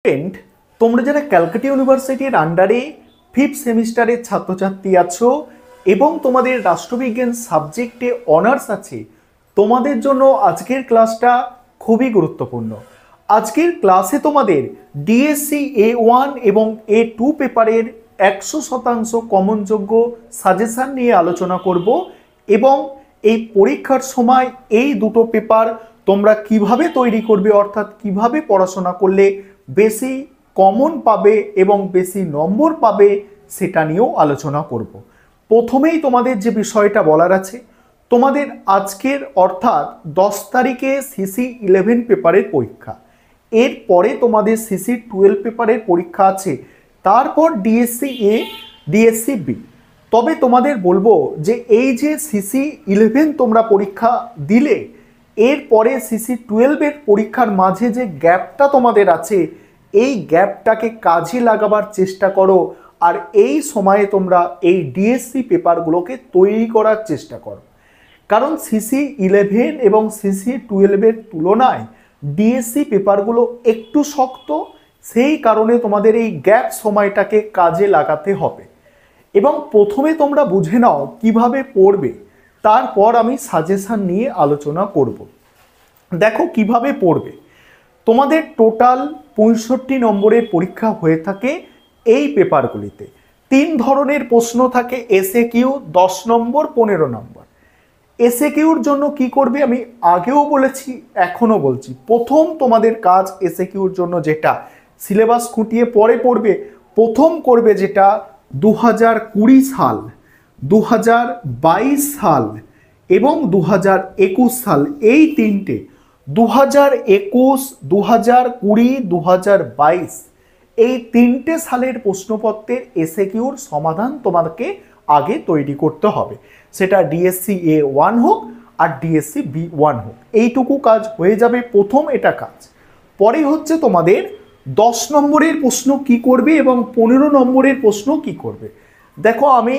Student, তোমরা যারা ক্যালকাটা ইউনিভার্সিটির আন্ডারে 5th সেমিস্টারের ছাত্রছাত্রী আছো এবং তোমাদের রাষ্ট্রবিজ্ঞান সাবজেক্টে অনার্স আছে, তোমাদের জন্য আজকের ক্লাসটা খুবই গুরুত্বপূর্ণ। আজকের ক্লাসে তোমাদের ডিএসসি A1 এবং A2 পেপারের 100% কমনযোগ্য সাজেশন নিয়ে আলোচনা করব এবং এই পরীক্ষার সময় এই দুটো পেপার তোমরা কিভাবে তৈরি করবে, অর্থাৎ কিভাবে পড়াশোনা করলে বেশি কমন পাবে এবং বেশি নম্বর পাবে, সেটা নিয়েও আলোচনা করব। প্রথমেই তোমাদের যে বিষয়টা বলার আছে, তোমাদের আজকের অর্থাৎ 10 তারিখে সিসি 11 পেপারের পরীক্ষা, এরপরে তোমাদের সিসি 12 পেপারের পরীক্ষা আছে, তারপর ডিএসসি A, ডিএসসি B। তবে তোমাদের বলবো যে এই যে সিসি 11 তোমরা পরীক্ষা দিলে, এরপরে সিসি 12 এর পরীক্ষার মাঝে যে গ্যাপটা তোমাদের আছে, এই গ্যাপটাকে কাজে লাগাবার চেষ্টা করো আর এই সময়ে তোমরা এই ডিএসসি পেপারগুলোকে তৈরি করার চেষ্টা করো। কারণ সিসি 11 এবং সিসি 12 এর তুলনায় ডিএসসি পেপারগুলো একটু শক্ত, সেই কারণে তোমাদের এই গ্যাপ সময়টাকে কাজে লাগাতে হবে। এবং প্রথমে তোমরা বুঝে নাও কিভাবে পড়বে, তারপর আমি সাজেশন নিয়ে আলোচনা করব। দেখো কিভাবে পড়বে। তোমাদের টোটাল 65 নম্বরের পরীক্ষা হয়ে থাকে এই পেপারগুলিতে। 3 ধরনের প্রশ্ন থাকে, এসএকিউ 10 নম্বর, 15 নম্বর। এসএকিউর জন্য কি করবে আমি আগেও বলেছি, এখনো বলছি। প্রথম তোমাদের কাজ এসএকিউর জন্য যেটা, সিলেবাস খুঁটিয়ে পরে পড়বে। প্রথম করবে যেটা 2020 সাল, 2022 সাল এবং 2021 সাল, এই তিনটে 2021, 2020, 2022 এই তিনটে সালের প্রশ্নপত্রের এসএকিউর সমাধান তোমাকে আগে তৈরি করতে হবে। সেটা ডিএসসি A1 হোক আর ডিএসসি B1 হোক, এইটুকু কাজ হয়ে যাবে প্রথম, এটা কাজ। পরে হচ্ছে তোমাদের 10 নম্বরের প্রশ্ন কি করবে এবং 15 নম্বরের প্রশ্ন কি করবে। দেখো আমি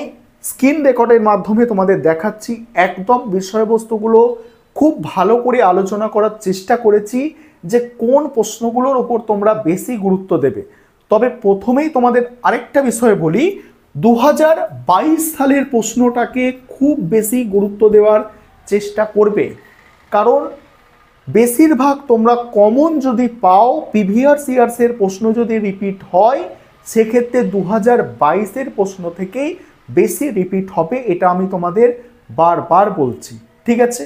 স্ক্রিন রেকর্ডের মাধ্যমে তোমাদের দেখাচ্ছি, একদম বিষয়বস্তুগুলো খুব ভালো করে আলোচনা করার চেষ্টা করেছি যে কোন প্রশ্নগুলোর ওপর তোমরা বেশি গুরুত্ব দেবে। তবে প্রথমেই তোমাদের আরেকটা বিষয় বলি, 2022 সালের প্রশ্নটাকে খুব বেশি গুরুত্ব দেওয়ার চেষ্টা করবে, কারণ বেশিরভাগ তোমরা কমন যদি পাও, প্রিভিয়াস ইয়ার্সের প্রশ্ন যদি রিপিট হয়, সেক্ষেত্রে 2022-এর প্রশ্ন থেকেই বেশি রিপিট হবে, এটা আমি তোমাদের বারবার বলছি। ঠিক আছে,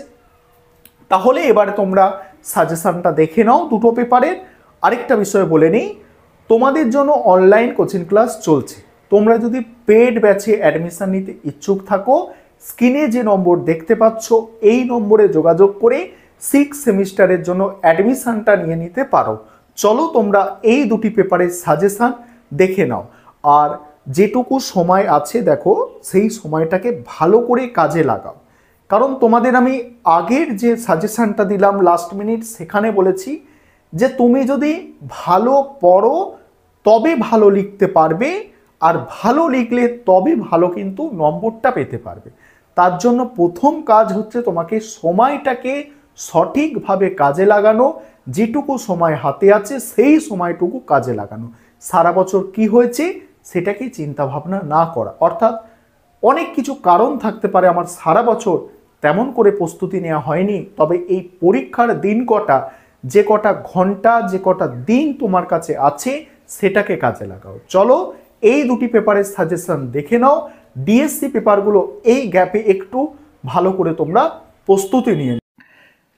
তাহলে এবারে তোমরা সাজেশনটা দেখে নাও দুটো পেপারের। আরেকটা বিষয় বলে নিই, তোমাদের জন্য অনলাইন কোচিং ক্লাস চলছে। তোমরা যদি পেড ব্যাচে অ্যাডমিশন নিতে ইচ্ছুক থাকো, স্ক্রিনে যে নম্বর দেখতে পাচ্ছ এই নম্বরে যোগাযোগ করে 6 সেমিস্টারের জন্য অ্যাডমিশনটা নিয়ে নিতে পারো। চলো তোমরা এই দুটি পেপারের সাজেশন দেখে নাও, আর যেটুকু সময় আছে দেখো সেই সময়টাকে ভালো করে কাজে লাগাও। কারণ তোমাদের আমি আগের যে সাজেশনটা দিলাম লাস্ট মিনিট, সেখানে বলেছি যে তুমি যদি ভালো পড়ো তবে ভালো লিখতে পারবে, আর ভালো লিখলে তবে ভালো কিন্তু নম্বরটা পেতে পারবে। তার জন্য প্রথম কাজ হচ্ছে তোমাকে সময়টাকে সঠিকভাবে কাজে লাগানো, যেটুকু সময় হাতে আছে সেই সময়টুকু কাজে লাগানো। সারা বছর কি হয়েছে সেটাকে চিন্তা ভাবনা না করা, অর্থাৎ অনেক কিছু কারণ থাকতে পারে আমার সারা বছর তেমন করে প্রস্তুতি নেওয়া হয়নি, তবে এই পরীক্ষার দিন কটা, যে কটা ঘন্টা, যে কটা দিন তোমার কাছে আছে সেটাকে কাজে লাগাও। চলো এই দুটি পেপারের সাজেশন দেখে নাও। ডিএসসি পেপারগুলো এই গ্যাপে একটু ভালো করে তোমরা প্রস্তুতি নিয়ে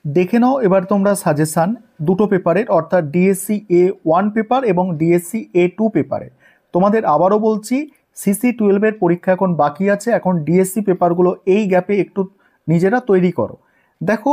দেখে নাও। এবার তোমরা সাজেশন দুটো পেপারের, অর্থাৎ ডিএসসি A1 পেপার এবং ডিএসসি A2 পেপারে। তোমাদের আবারও বলছি, সিসি 12-এর পরীক্ষা এখন বাকি আছে, এখন ডিএসসি পেপারগুলো এই গ্যাপে একটু নিজেরা তৈরি করো। দেখো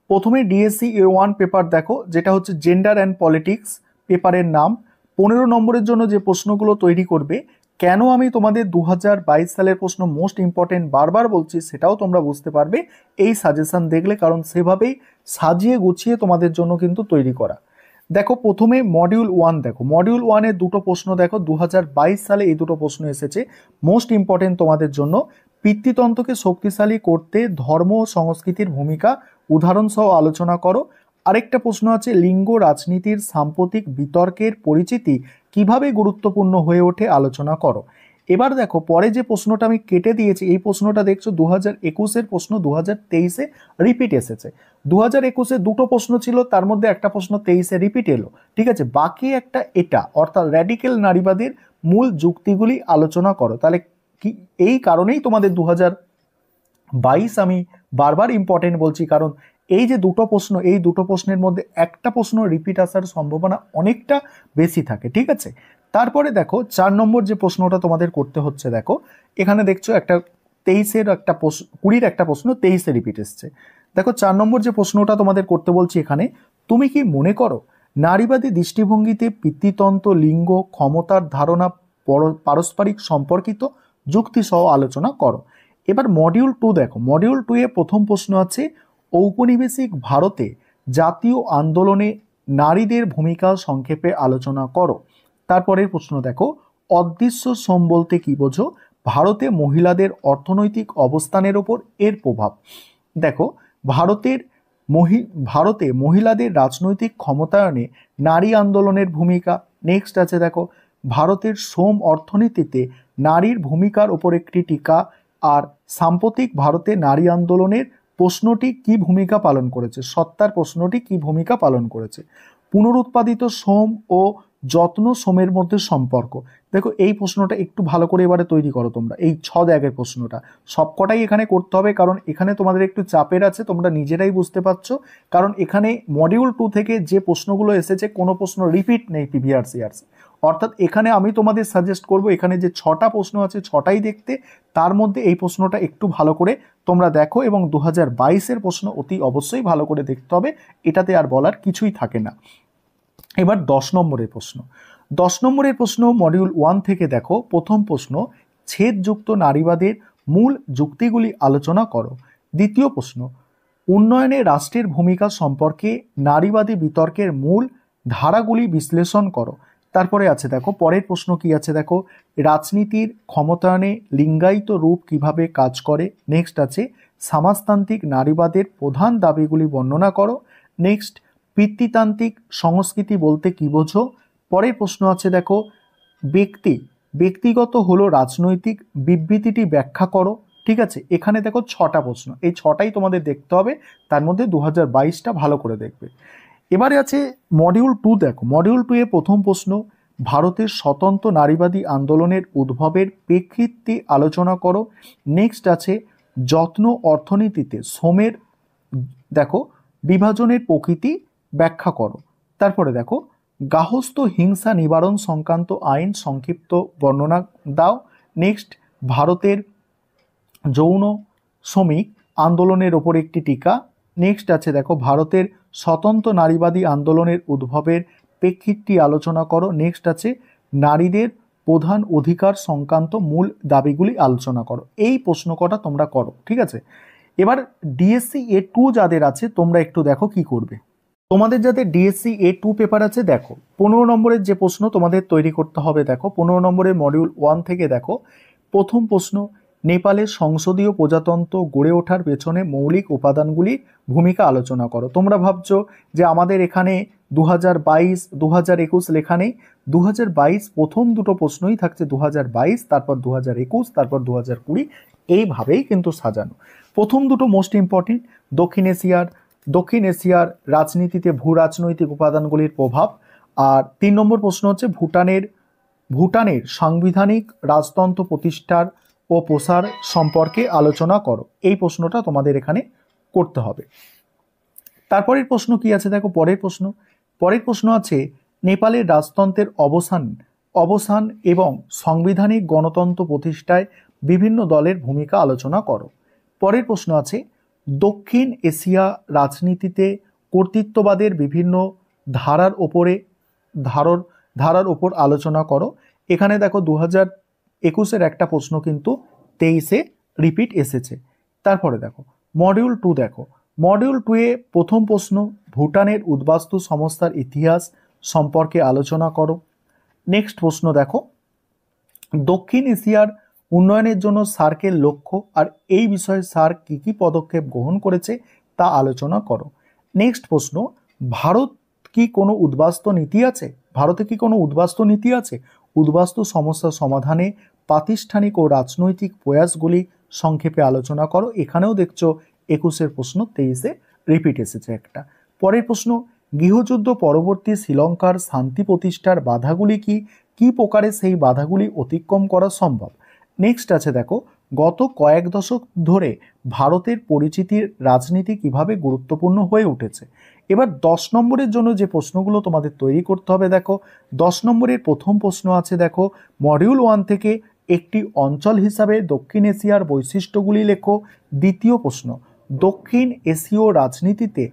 প্রথমে ডিএসসি A1 পেপার দেখো, যেটা হচ্ছে জেন্ডার অ্যান্ড পলিটিক্স পেপারের নাম। 15 নম্বরের জন্য যে প্রশ্নগুলো তৈরি করবে, কেন আমি তোমাদের 2022 সালের প্রশ্ন মোস্ট ইম্পর্টেন্ট বারবার বলছি সেটাও তোমরা বুঝতে পারবে এই সাজেশন দেখলে, কারণ সেভাবেই সাজিয়ে গুছিয়ে তোমাদের জন্য কিন্তু তৈরি করা। দেখো প্রথমে মডিউল 1 দেখো, মডিউল 1-এর দুটো প্রশ্ন দেখো, 2022 সালে এই দুটো প্রশ্ন এসেছে মোস্ট ইম্পর্টেন্ট তোমাদের জন্য। পিতৃতন্ত্রকে শক্তিশালী করতে ধর্ম ও সংস্কৃতির ভূমিকা উদাহরণ সহ আলোচনা করো। আরেকটা প্রশ্ন আছে, লিঙ্গ রাজনীতির সাম্প্রতিক বিতর্কের পরিচিতি কিভাবে গুরুত্বপূর্ণ হয়ে ওঠে আলোচনা করো। এবার দেখো পরে যে প্রশ্নটা আমি কেটে দিয়েছি, এই প্রশ্নটা দেখছো 2021-এর প্রশ্ন 2023-এ রিপিট এসেছে। 2021-এ দুটো প্রশ্ন ছিল, তার মধ্যে একটা প্রশ্ন 23-এ রিপিট এলো, ঠিক আছে। বাকি একটা এটা, অর্থাৎ র্যাডিক্যাল নারীবাদের মূল যুক্তিগুলি আলোচনা করো। তাহলে কি, এই কারণেই তোমাদের 2022 আমি বারবার ইম্পর্টেন্ট বলছি, কারণ এই যে দুটো প্রশ্ন, এই দুটো প্রশ্নের মধ্যে একটা প্রশ্ন রিপিট আসার সম্ভাবনা অনেকটা বেশি থাকে, ঠিক আছে। তারপরে দেখো 4 নম্বর যে প্রশ্নটা তোমাদের করতে হচ্ছে, দেখো এখানে দেখছো একটা 23-এর একটা প্রশ্ন, 20-র একটা প্রশ্ন 23-এ রিপিট এসছে। দেখো 4 নম্বর যে প্রশ্নটা তোমাদের করতে বলছি এখানে, তুমি কি মনে করো নারীবাদী দৃষ্টিভঙ্গিতে পিতৃতন্ত্র, লিঙ্গ, ক্ষমতার ধারণা পারস্পরিক সম্পর্কিত, যুক্তি সহ আলোচনা করো। এবার মডিউল 2 দেখো, মডিউল 2-এ প্রথম প্রশ্ন আছে, ঔপনিবেশিক ভারতে জাতীয় আন্দোলনে নারীদের ভূমিকা সংক্ষেপে আলোচনা করো। তারপরের প্রশ্ন দেখো, অদৃশ্য শ্রম বলতে কি বোঝো, ভারতে মহিলাদের অর্থনৈতিক অবস্থানের ওপর এর প্রভাব। দেখো ভারতে মহিলাদের রাজনৈতিক ক্ষমতায়নে নারী আন্দোলনের ভূমিকা। নেক্সট আছে দেখো, ভারতের শ্রম অর্থনীতিতে নারীর ভূমিকার ওপর একটি টিকা। আর সাম্প্রতিক ভারতে নারী আন্দোলনের প্রশ্নটি কি ভূমিকা পালন করেছে, সত্তার প্রশ্নটি কি ভূমিকা পালন করেছে। পুনরুৎপাদিত শ্রম ও যত্ন শ্রমের মধ্যে সম্পর্ক। দেখো এই প্রশ্নটা একটু ভালো করে এবারে তৈরি করো তোমরা, এই 6 দাগের প্রশ্নটা সবকটাই এখানে করতে হবে, কারণ এখানে তোমাদের একটু চাপের আছে, তোমরা নিজেরাই বুঝতে পারছো। কারণ এখানে মডিউল 2 থেকে যে প্রশ্নগুলো এসেছে কোনো প্রশ্ন রিপিট নেই পিভিআরসিআরসি, অর্থাৎ এখানে আমি তোমাদের সাজেস্ট করব এখানে যে 6টা প্রশ্ন আছে 6টাই দেখতে, তার মধ্যে এই প্রশ্নটা একটু ভালো করে তোমরা দেখো, এবং 2022-এর প্রশ্ন অতি অবশ্যই ভালো করে দেখতে হবে, এটাতে আর বলার কিছুই থাকে না। এবার 10 নম্বরের প্রশ্ন, 10 নম্বরের প্রশ্ন মডিউল 1 থেকে দেখো, প্রথম প্রশ্ন, ছেদযুক্ত নারীবাদের মূল যুক্তিগুলি আলোচনা করো। দ্বিতীয় প্রশ্ন, উন্নয়নে রাষ্ট্রের ভূমিকা সম্পর্কে নারীবাদী বিতর্কের মূল ধারাগুলি বিশ্লেষণ করো। তারপরে আছে দেখো পরের প্রশ্ন কি আছে, দেখো রাজনীতির ক্ষমতায়নে লিঙ্গায়িত রূপ কিভাবে কাজ করে। নেক্সট আছে সমাজতান্ত্রিক নারীবাদের প্রধান দাবিগুলি বর্ণনা করো। নেক্সট পিতৃতান্ত্রিক সংস্কৃতি বলতে কি বোঝো। পরের প্রশ্ন আছে দেখো ব্যক্তিগত হলো রাজনৈতিক বিবৃতিটি ব্যাখ্যা করো। ঠিক আছে, এখানে দেখো 6টা প্রশ্ন, এই 6টাই তোমাদের দেখতে হবে, তার মধ্যে 2022টা ভালো করে দেখবে। এবারে আছে মডিউল 2 দেখো, মডিউল 2 এ প্রথম প্রশ্ন, ভারতের স্বতন্ত্র নারীবাদী আন্দোলনের উদ্ভবের প্রেক্ষিতে আলোচনা করো। নেক্সট আছে যত্ন অর্থনীতিতে শ্রমের দেখো বিভাজনের প্রকৃতি ব্যাখ্যা করো। তারপরে দেখো গার্হস্থ্য হিংসা নিবারণ সংক্রান্ত আইন সংক্ষিপ্ত বর্ণনা দাও। নেক্সট ভারতের যৌন শ্রমিক আন্দোলনের ওপর একটি টিকা। নেক্সট আছে দেখো ভারতের স্বতন্ত্র নারীবাদী আন্দোলনের উদ্ভবের প্রেক্ষিতটি আলোচনা করো। নেক্সট আছে নারীদের প্রধান অধিকার সংক্রান্ত মূল দাবিগুলি আলোচনা করো। এই প্রশ্ন কটা তোমরা করো, ঠিক আছে। এবার ডিএসসি A2 যাদের আছে তোমরা একটু দেখো কি করবে। তোমাদের যাদের ডিএসসি A2 পেপার আছে দেখো 15 নম্বরের যে প্রশ্ন তোমাদের তৈরি করতে হবে, দেখো 15 নম্বরের মডিউল 1 থেকে দেখো প্রথম প্রশ্ন, নেপালের সংসদীয় প্রজাতন্ত্র গড়ে ওঠার পেছনে মৌলিক উপাদানগুলির ভূমিকা আলোচনা করো। তোমরা ভাবছো যে আমাদের এখানে 2022 2021 লেখা নেই, 2022 প্রথম দুটো প্রশ্নই থাকছে 2022, তারপর 2021, তারপর 2020, এইভাবেই কিন্তু সাজানো। প্রথম দুটো মোস্ট ইম্পর্টেন্ট, দক্ষিণ এশিয়ার রাজনীতিতে ভূ রাজনৈতিক উপাদানগুলির প্রভাব। আর 3 নম্বর প্রশ্ন হচ্ছে ভুটানের সাংবিধানিক রাজতন্ত্র প্রতিষ্ঠার ও প্রসার সম্পর্কে আলোচনা করো। এই প্রশ্নটা তোমাদের এখানে করতে হবে। তারপরের প্রশ্ন কি আছে দেখো, পরের প্রশ্ন আছে নেপালের রাজতন্ত্রের অবসান এবং সাংবিধানিক গণতন্ত্র প্রতিষ্ঠায় বিভিন্ন দলের ভূমিকা আলোচনা করো। পরের প্রশ্ন আছে দক্ষিণ এশিয়া রাজনীতিতে কর্তৃত্ববাদের বিভিন্ন ধারার ওপর আলোচনা করো। এখানে দেখো 2021-এর একটা প্রশ্ন কিন্তু 23-এ রিপিট এসেছে। তারপরে দেখো মডিউল 2 দেখো, মডিউল 2-এ প্রথম প্রশ্ন, ভুটানের উদ্বাস্তু সংস্থার ইতিহাস সম্পর্কে আলোচনা করো। নেক্সট প্রশ্ন দেখো দক্ষিণ এশিয়ার উন্নয়নের জন্য সার্কের লক্ষ্য আর এই বিষয়ে সার্ক কী কী পদক্ষেপ গ্রহণ করেছে তা আলোচনা করো। নেক্সট প্রশ্ন, ভারত কি কোনো উদ্বাস্তু নীতি আছে? ভারতে কি কোনো উদ্বাস্তু নীতি আছে? উদ্বাস্তু সমস্যা সমাধানে প্রাতিষ্ঠানিক ও রাজনৈতিক প্রয়াসগুলি সংক্ষেপে আলোচনা করো। এখানেও দেখছো 21-এর প্রশ্ন 23-এ রিপিট এসেছে একটা। পরের প্রশ্ন, গৃহযুদ্ধ পরবর্তী শ্রীলঙ্কার শান্তি প্রতিষ্ঠার বাধাগুলি কি? কি প্রকারে সেই বাধাগুলি অতিক্রম করা সম্ভব? নেক্সট আছে দেখো, গত কয়েক দশক ধরে ভারতের পরিচিতির রাজনীতি কিভাবে গুরুত্বপূর্ণ হয়ে উঠেছে। এবার 10 নম্বরের জন্য যে প্রশ্নগুলো তোমাদের তৈরি করতে হবে, দেখো 10 নম্বরের প্রথম প্রশ্ন আছে, দেখো মডিউল 1 থেকে একটি অঞ্চল হিসাবে দক্ষিণ এশিয়ার বৈশিষ্ট্যগুলি লেখো। দ্বিতীয় প্রশ্ন, দক্ষিণ এশীয় রাজনীতিতে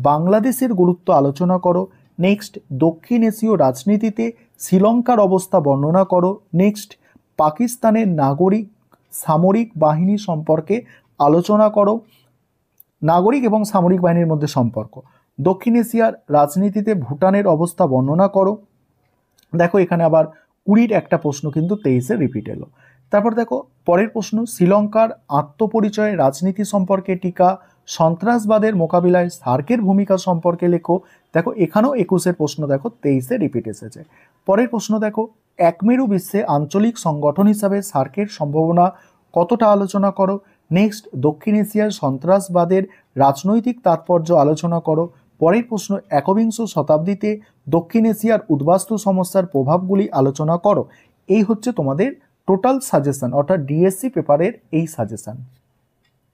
বাংলাদেশের গুরুত্ব আলোচনা করো। নেক্সট, দক্ষিণ এশীয় রাজনীতিতে শ্রীলঙ্কার অবস্থা বর্ণনা করো। নেক্সট, পাকিস্তানের নাগরিক সামরিক বাহিনী সম্পর্কে আলোচনা করো, নাগরিক এবং সামরিক বাহিনীর মধ্যে সম্পর্ক। দক্ষিণ এশিয়ার রাজনীতিতে ভুটানের অবস্থা বর্ণনা করো। দেখো এখানে আবার 20-র একটা প্রশ্ন কিন্তু 23-এ রিপিট এলো। তারপর দেখো পরের প্রশ্ন, শ্রীলঙ্কার আত্মপরিচয় রাজনীতি সম্পর্কে টিকা, সন্ত্রাসবাদের মোকাবিলায় সার্কের ভূমিকা সম্পর্কে লেখো। দেখো এখানেও 21-এর প্রশ্ন দেখো 23-এ রিপিট এসেছে। পরের প্রশ্ন দেখো, একমেরু বিশ্বে আঞ্চলিক সংগঠন হিসাবে সার্কের সম্ভাবনা কতটা আলোচনা করো। নেক্সট, দক্ষিণ এশিয়ার সন্ত্রাসবাদের রাজনৈতিক তাৎপর্য আলোচনা করো। পরের প্রশ্ন, একবিংশ শতাব্দীতে দক্ষিণ এশিয়ার উদ্বাস্তু সমস্যার প্রভাবগুলি আলোচনা করো। এই হচ্ছে তোমাদের টোটাল সাজেশন, অর্থাৎ ডিএসসি পেপারের এই সাজেশন।